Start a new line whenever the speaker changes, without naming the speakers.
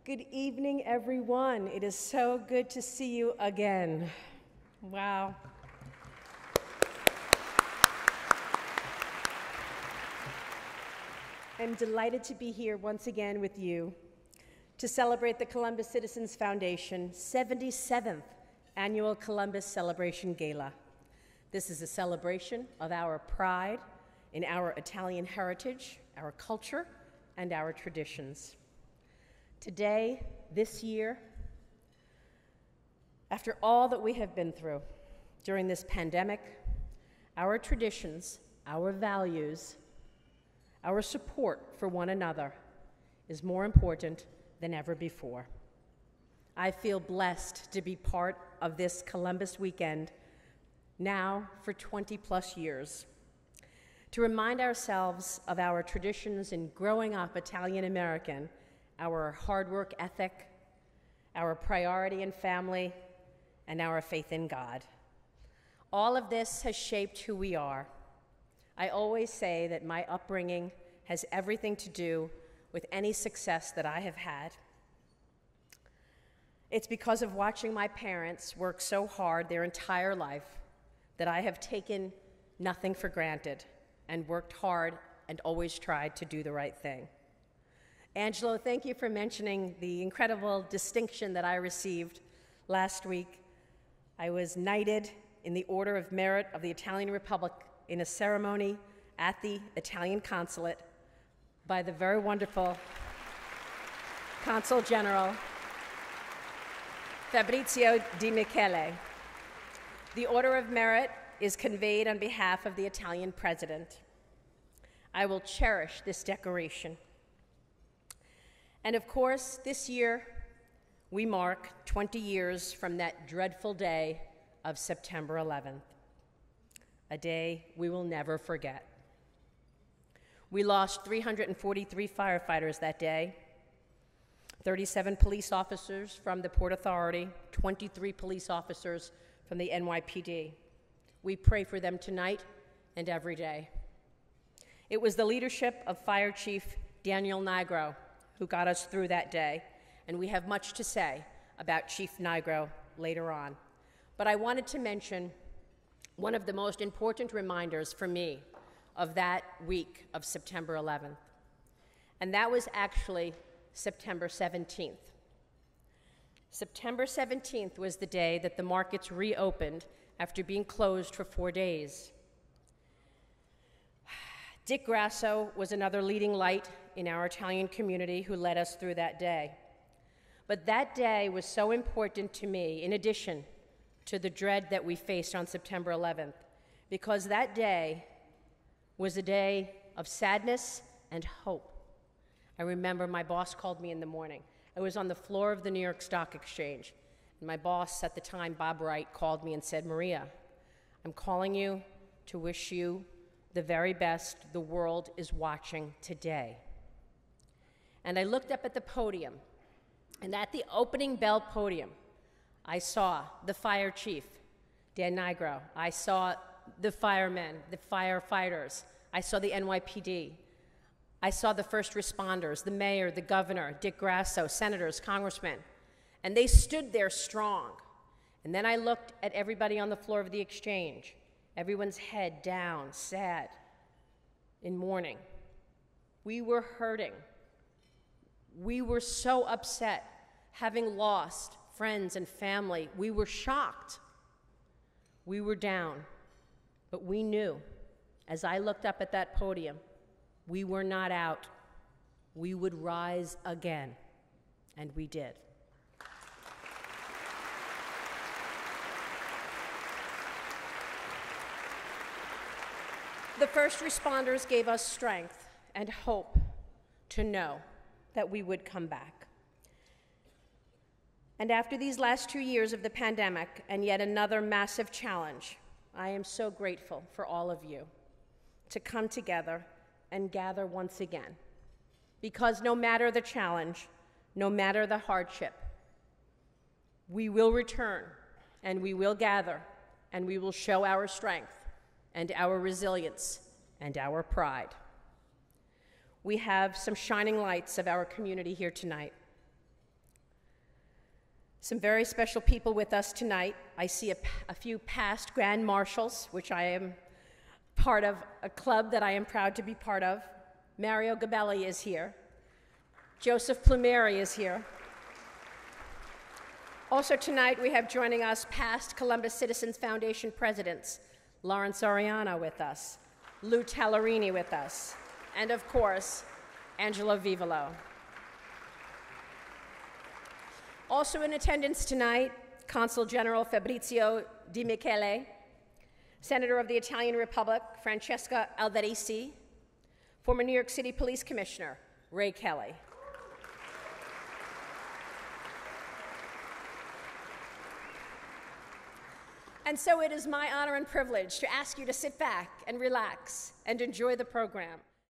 Good evening, everyone. It is so good to see you again. Wow. I'm delighted to be here once again with you to celebrate the Columbus Citizens Foundation 77th Annual Columbus Celebration Gala. This is a celebration of our pride in our Italian heritage, our culture, and our traditions. Today, this year, after all that we have been through during this pandemic, our traditions, our values, our support for one another is more important than ever before. I feel blessed to be part of this Columbus weekend now for 20+ years, to remind ourselves of our traditions in growing up Italian American, our hard work ethic, our priority in family, and our faith in God. All of this has shaped who we are. I always say that my upbringing has everything to do with any success that I have had. It's because of watching my parents work so hard their entire life that I have taken nothing for granted and worked hard and always tried to do the right thing. Angelo, thank you for mentioning the incredible distinction that I received last week. I was knighted in the Order of Merit of the Italian Republic in a ceremony at the Italian Consulate by the very wonderful Consul General Fabrizio Di Michele. The Order of Merit is conveyed on behalf of the Italian President. I will cherish this decoration. And of course, this year, we mark 20 years from that dreadful day of September 11th, a day we will never forget. We lost 343 firefighters that day, 37 police officers from the Port Authority, 23 police officers from the NYPD. We pray for them tonight and every day. It was the leadership of Fire Chief Daniel Nigro who got us through that day, and we have much to say about Chief Nigro later on. But I wanted to mention one of the most important reminders for me of that week of September 11th, and that was actually September 17th. September 17th was the day that the markets reopened after being closed for 4 days. Dick Grasso was another leading light in our Italian community who led us through that day. But that day was so important to me, in addition to the dread that we faced on September 11th, because that day was a day of sadness and hope. I remember my boss called me in the morning. I was on the floor of the New York Stock Exchange, and my boss at the time, Bob Wright, called me and said, "Maria, I'm calling you to wish you the very best. The world is watching today." And I looked up at the podium, and at the opening bell podium, I saw the fire chief, Dan Nigro. I saw the firemen, the firefighters. I saw the NYPD. I saw the first responders, the mayor, the governor, Dick Grasso, senators, congressmen. And they stood there strong. And then I looked at everybody on the floor of the exchange, everyone's head down, sad, in mourning. We were hurting. We were so upset, having lost friends and family. We were shocked. We were down. But we knew, as I looked up at that podium, we were not out. We would rise again. And we did. The first responders gave us strength and hope to know that we would come back. And after these last 2 years of the pandemic and yet another massive challenge, I am so grateful for all of you to come together and gather once again. Because no matter the challenge, no matter the hardship, we will return and we will gather and we will show our strength and our resilience and our pride. We have some shining lights of our community here tonight. Some very special people with us tonight. I see a few past Grand Marshals, which I am part of a club that I am proud to be part of. Mario Gabelli is here. Joseph Plumeri is here. Also tonight we have joining us past Columbus Citizens Foundation presidents, Lawrence Ariana with us, Lou Tallarini with us, and of course, Angela Vivolo. Also in attendance tonight, Consul General Fabrizio Di Michele, Senator of the Italian Republic, Francesca Alberisi, former New York City Police Commissioner, Ray Kelly. And so it is my honor and privilege to ask you to sit back and relax and enjoy the program.